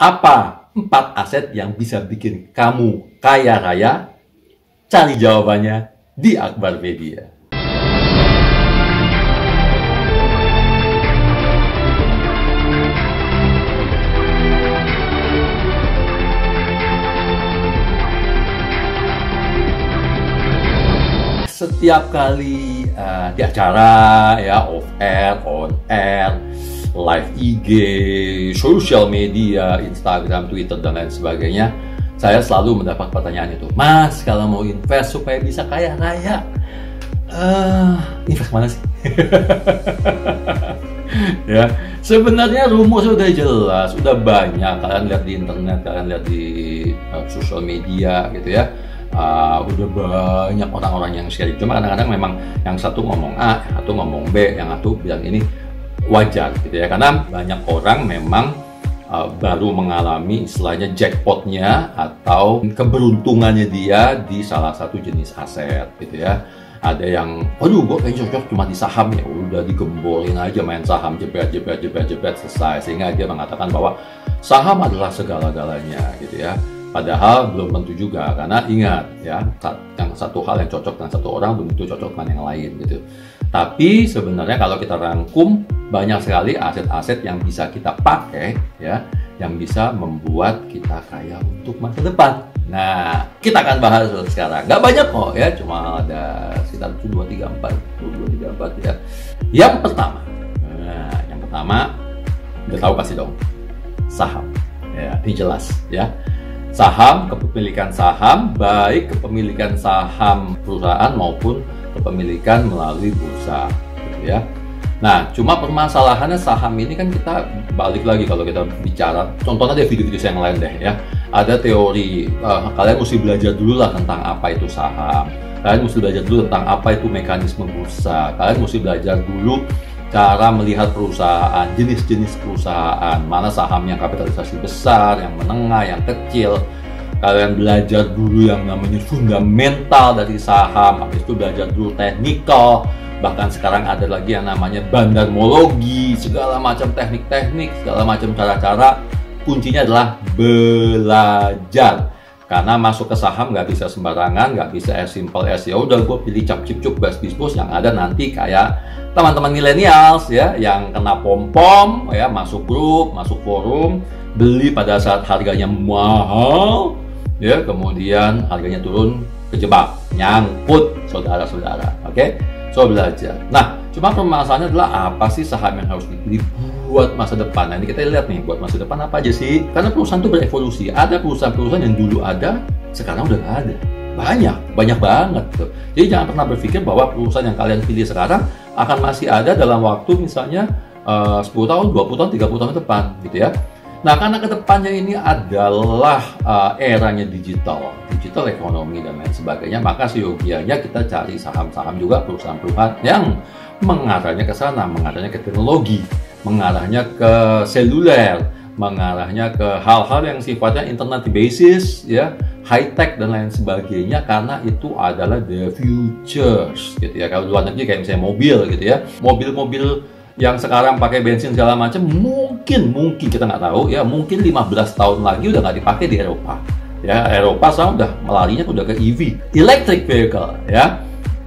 Apa 4 aset yang bisa bikin kamu kaya raya? Cari jawabannya di Akbarpedia. Setiap kali di acara, ya, off air, on air, live IG, social media, Instagram, Twitter, dan lain sebagainya, saya selalu mendapat pertanyaan itu, Mas, kalau mau invest supaya bisa kaya raya, invest mana sih? Ya, sebenarnya rumus sudah jelas, sudah banyak. Kalian lihat di internet, kalian lihat di social media, gitu ya. Udah banyak orang-orang yang share. Cuma kadang-kadang memang yang satu ngomong A, satu ngomong B, yang satu bilang ini, wajar gitu ya, karena banyak orang memang baru mengalami istilahnya jackpotnya atau keberuntungannya dia di salah satu jenis aset gitu ya. Ada yang, aduh, gue kayaknya cocok cuma di saham, ya udah digembolin aja main saham, jebret selesai, sehingga dia mengatakan bahwa saham adalah segala-galanya gitu ya. Padahal belum tentu juga, karena ingat ya, yang satu hal yang cocok dengan satu orang belum tentu cocok dengan yang lain gitu. Tapi sebenarnya kalau kita rangkum, banyak sekali aset-aset yang bisa kita pakai ya, yang bisa membuat kita kaya untuk masa depan. Nah, kita akan bahas sekarang. Nggak banyak kok ya, cuma ada sekitar 2, 3, 4 ya. Yang pertama, udah tahu pasti dong, saham. Ya, ini jelas ya. Saham, kepemilikan saham, baik kepemilikan saham perusahaan maupun kepemilikan melalui bursa, gitu ya. Nah, cuma permasalahannya saham ini kan kita balik lagi kalau kita bicara, contohnya ada video-video yang lain deh ya. Ada teori, kalian mesti belajar dulu lah tentang apa itu saham. Kalian mesti belajar dulu tentang apa itu mekanisme bursa. Kalian mesti belajar dulu cara melihat perusahaan, jenis-jenis perusahaan, mana saham yang kapitalisasi besar, yang menengah, yang kecil. Kalian belajar dulu yang namanya fundamental dari saham, habis itu belajar dulu teknikal, bahkan sekarang ada lagi yang namanya bandarmologi, segala macam teknik-teknik, segala macam cara-cara. Kuncinya adalah belajar. Karena masuk ke saham nggak bisa sembarangan, nggak bisa as simple as ya udah gue pilih cap-cip-cup bas-bisbus, yang ada nanti kayak teman-teman millennials ya, yang kena pom-pom ya, masuk grup, masuk forum, beli pada saat harganya mahal ya, kemudian harganya turun, kejebak, nyangkut saudara-saudara. Oke? So belajar. Nah, cuma permasalahannya adalah apa sih saham yang harus dipilih buat masa depan. Nah, ini kita lihat nih, buat masa depan apa aja sih? Karena perusahaan itu berevolusi. Ada perusahaan-perusahaan yang dulu ada, sekarang udah nggak ada. Banyak banget tuh. Jadi jangan pernah berpikir bahwa perusahaan yang kalian pilih sekarang akan masih ada dalam waktu misalnya 10 tahun, 20 tahun, 30 tahun ke depan gitu ya. Nah, karena kedepannya ini adalah eranya digital ekonomi dan lain sebagainya, maka seyogianya kita cari saham-saham juga, perusahaan-perusahaan yang mengarahnya ke sana, mengarahnya ke teknologi, mengarahnya ke seluler, mengarahnya ke hal-hal yang sifatnya internet basis, ya, high tech dan lain sebagainya, karena itu adalah the futures, gitu ya. Kalau luar negeri kayak misalnya mobil, gitu ya, mobil-mobil yang sekarang pakai bensin segala macam, mungkin kita nggak tahu ya, mungkin 15 tahun lagi udah nggak dipakai di Eropa. Ya, Eropa sekarang udah melarinya udah ke EV, electric vehicle, ya.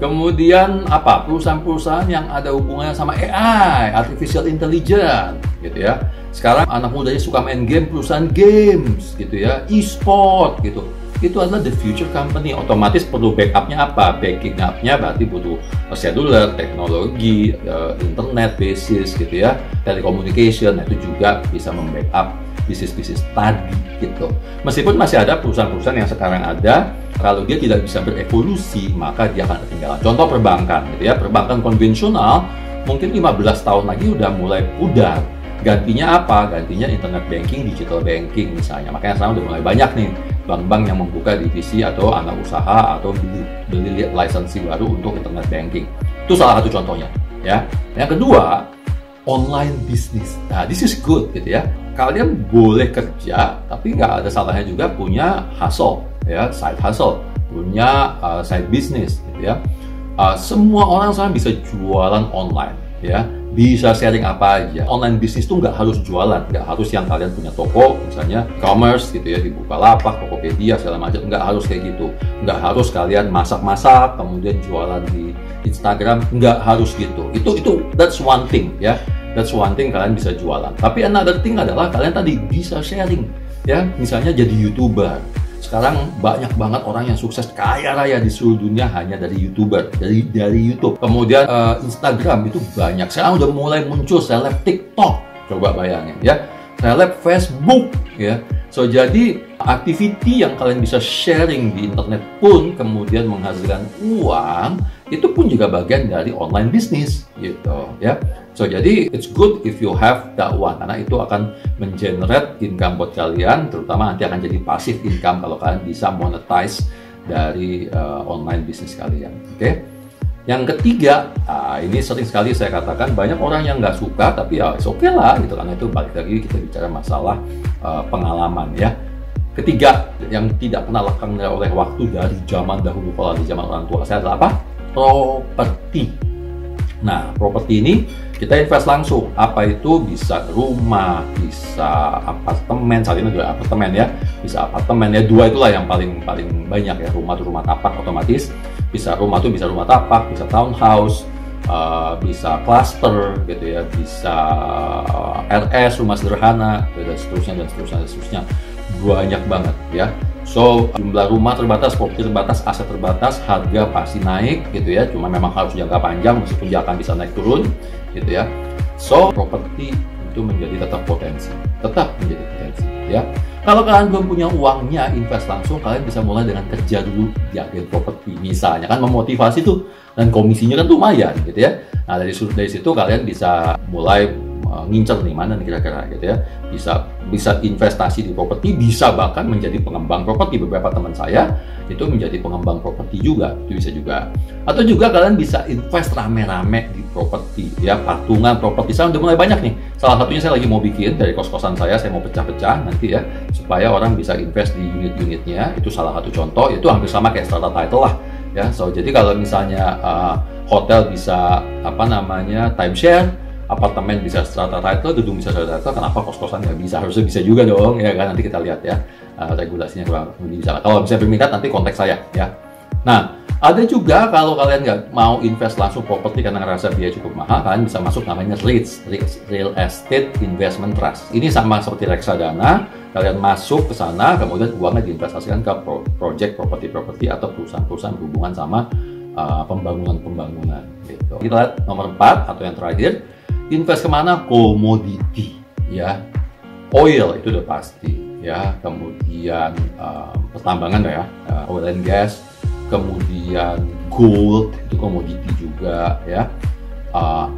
Kemudian apa? Perusahaan-perusahaan yang ada hubungannya sama AI, artificial intelligence, gitu ya. Sekarang anak mudanya suka main game, perusahaan games, gitu ya, e-sport, gitu. Itu adalah the future company. Otomatis perlu backupnya apa? Backing up-nya berarti butuh seluler, teknologi, internet basis, gitu ya, telecommunication. Nah, itu juga bisa membackup bisnis-bisnis tadi, gitu. Meskipun masih ada perusahaan-perusahaan yang sekarang ada, kalau dia tidak bisa berevolusi, maka dia akan ketinggalan. Contoh perbankan, gitu ya, perbankan konvensional mungkin 15 tahun lagi udah mulai pudar. Gantinya apa? Gantinya internet banking, digital banking misalnya. Makanya sekarang udah mulai banyak nih bank-bank yang membuka divisi atau anak usaha atau beli lisensi baru untuk internet banking. Itu salah satu contohnya, ya. Yang kedua, online business. Nah, this is good, gitu ya. Kalian boleh kerja, tapi nggak ada salahnya juga punya hustle, ya, side hustle, punya side business, gitu ya. Semua orang sekarang bisa jualan online. ya, bisa sharing apa aja. Online bisnis tuh nggak harus jualan, nggak harus yang kalian punya toko, misalnya e-commerce gitu ya, di Bukalapak, Tokopedia, segala macam, nggak harus kayak gitu. Nggak harus kalian masak-masak, kemudian jualan di Instagram, nggak harus gitu. Itu that's one thing ya, that's one thing kalian bisa jualan. Tapi another thing adalah kalian tadi bisa sharing, ya, misalnya jadi YouTuber. Sekarang banyak banget orang yang sukses kaya raya di seluruh dunia hanya dari YouTuber, dari YouTube. Kemudian Instagram itu banyak. Sekarang udah mulai muncul seleb TikTok. Coba bayangin ya. Seleb Facebook ya. So jadi activity yang kalian bisa sharing di internet pun kemudian menghasilkan uang, itu pun juga bagian dari online business gitu ya. So jadi it's good if you have that one, karena itu akan mengenerate income buat kalian, terutama nanti akan jadi passive income kalau kalian bisa monetize dari online business kalian. Oke. Yang ketiga, ini sering sekali saya katakan, banyak orang yang nggak suka, tapi ya oke lah gitu, karena itu balik lagi kita bicara masalah pengalaman ya. Ketiga, yang tidak pernah lekang oleh waktu dari zaman dahulu kalau di zaman orang tua saya adalah apa? Properti. Nah, properti ini kita invest langsung. Apa itu? Bisa rumah, bisa apartemen. Saat ini juga apartemen ya. Bisa apartemen ya. Dua itulah yang paling banyak ya. Rumah itu rumah tapak otomatis. Bisa rumah itu bisa rumah tapak, bisa townhouse, bisa cluster gitu ya. Bisa RS, rumah sederhana, dan seterusnya. Banyak banget ya. So, jumlah rumah terbatas, properti terbatas, aset terbatas, harga pasti naik gitu ya. Cuma memang harus jangka panjang, meskipun dia akan bisa naik turun gitu ya. So, properti itu menjadi tetap menjadi potensi ya. Kalau kalian belum punya uangnya, invest langsung, kalian bisa mulai dengan kerja dulu di agen properti. Misalnya kan memotivasi tuh, dan komisinya kan lumayan gitu ya. Nah, dari situ kalian bisa mulai ngincer nih mana nih kira-kira gitu ya, bisa investasi di properti, bisa bahkan menjadi pengembang properti. Beberapa teman saya itu menjadi pengembang properti juga, itu bisa juga. Atau juga kalian bisa invest rame-rame di properti ya, patungan properti. Saya udah mulai banyak nih, salah satunya saya lagi mau bikin dari kos-kosan saya mau pecah-pecah nanti ya, supaya orang bisa invest di unit-unitnya. Itu salah satu contoh, itu hampir sama kayak strata title lah ya. So jadi kalau misalnya hotel bisa timeshare, apartemen bisa strata title, gedung bisa strata title, kenapa kos-kosan nggak bisa? Harusnya bisa juga dong, ya kan? Nanti kita lihat ya, regulasinya kurang lebih bisa. Kalau misalnya berminat, nanti kontak saya ya. Nah, ada juga kalau kalian nggak mau invest langsung properti karena ngerasa biaya cukup mahal, kalian bisa masuk namanya REITs, Real Estate Investment Trust. Ini sama seperti reksadana, kalian masuk ke sana, kemudian uangnya diinvestasikan ke project properti atau perusahaan-perusahaan berhubungan sama pembangunan gitu. Kita lihat nomor 4 atau yang terakhir, invest kemana? Komoditi ya, oil itu udah pasti ya, kemudian pertambangan ya, oil and gas, kemudian gold itu komoditi juga ya,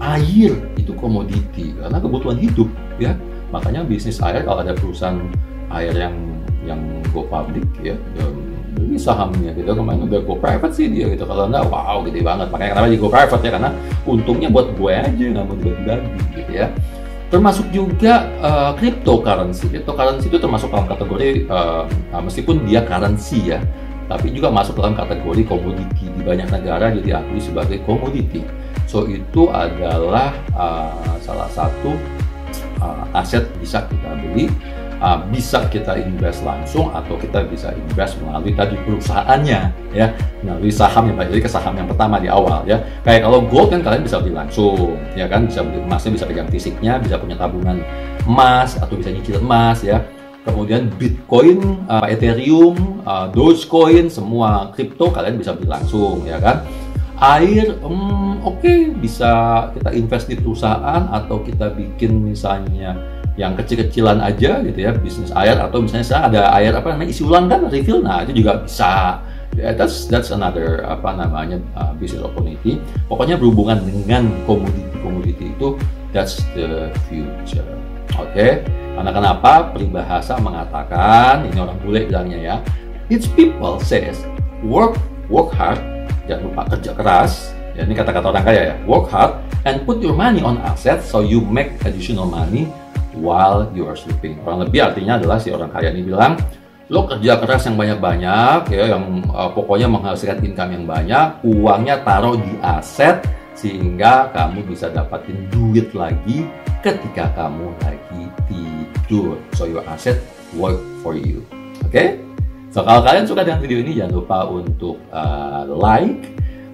air itu komoditi karena kebutuhan hidup ya. Makanya bisnis air, kalau ada perusahaan air yang go public ya, beli sahamnya gitu. Kemarin udah go private sih dia gitu, kalau enggak wow gede banget. Makanya kenapa di go private ya, karena untungnya buat gue aja, nggak mau dibagi-bagi gitu ya. Termasuk juga cryptocurrency itu termasuk dalam kategori meskipun dia currency ya, tapi juga masuk dalam kategori komoditi. Di banyak negara jadi diakui sebagai komoditi. So itu adalah salah satu aset bisa kita beli, bisa kita invest langsung, atau kita bisa invest melalui tadi perusahaannya ya, melalui saham yang jadi ke saham yang pertama di awal ya. Kayak kalau gold kan kalian bisa beli langsung ya kan, bisa beli emasnya, bisa pegang fisiknya, bisa punya tabungan emas atau bisa nyicil emas ya. Kemudian Bitcoin, Ethereum, Dogecoin, semua kripto kalian bisa beli langsung ya kan. Air, oke, bisa kita invest di perusahaan, atau kita bikin misalnya yang kecil-kecilan aja gitu ya, bisnis air, atau misalnya saya ada air isi ulang kan, refill, nah itu juga bisa. That's another business opportunity. Pokoknya berhubungan dengan komoditi itu, that's the future. Oke. Karena kenapa? Peribahasa mengatakan, ini orang bule bilangnya ya, rich people says work hard, jangan lupa kerja keras ya, ini kata-kata orang kaya ya, work hard and put your money on assets so you make additional money while you are sleeping. Kurang lebih artinya adalah si orang kaya ini bilang, lo kerja keras yang banyak-banyak ya, yang pokoknya menghasilkan income yang banyak, uangnya taruh di aset, sehingga kamu bisa dapatin duit lagi ketika kamu lagi tidur. So your asset work for you. Oke? So kalau kalian suka dengan video ini, jangan lupa untuk like,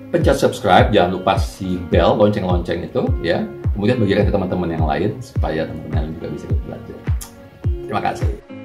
pencet subscribe, jangan lupa si bell, lonceng-lonceng itu ya. Kemudian bagikan ke teman-teman yang lain supaya teman-teman yang lain juga bisa ikut belajar. Terima kasih.